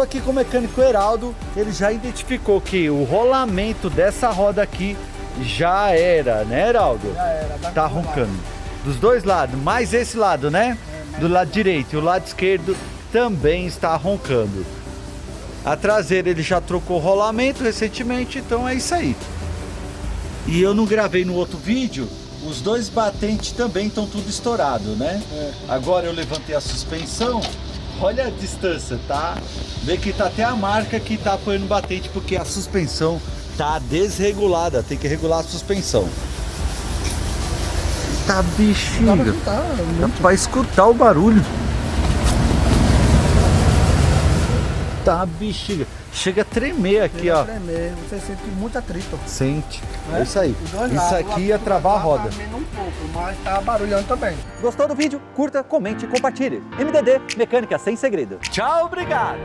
tô aqui com o mecânico Heraldo, ele já identificou que o rolamento dessa roda aqui já era, né, Heraldo? Já era. Tá roncando. Dos dois lados, mais esse lado, né? Do lado direito e o lado esquerdo também está roncando. A traseira ele já trocou o rolamento recentemente, então é isso aí. E eu não gravei no outro vídeo, os dois batentes também estão tudo estourado, né? Agora eu levantei a suspensão, olha a distância, tá? Vê que tá até a marca que tá apoiando o batente, porque a suspensão tá desregulada, tem que regular a suspensão. Tá bexiga, dá pra escutar o barulho. Tá bexiga, chega a tremer aqui, ó. Tremer, você sente muito atrito. Sente, é isso aí. Os dois Isso lados, aqui ia travar a roda. Tá tremendo um pouco, mas tá barulhando também. Gostou do vídeo? Curta, comente e compartilhe. MDD, mecânica sem segredo. Tchau, obrigado!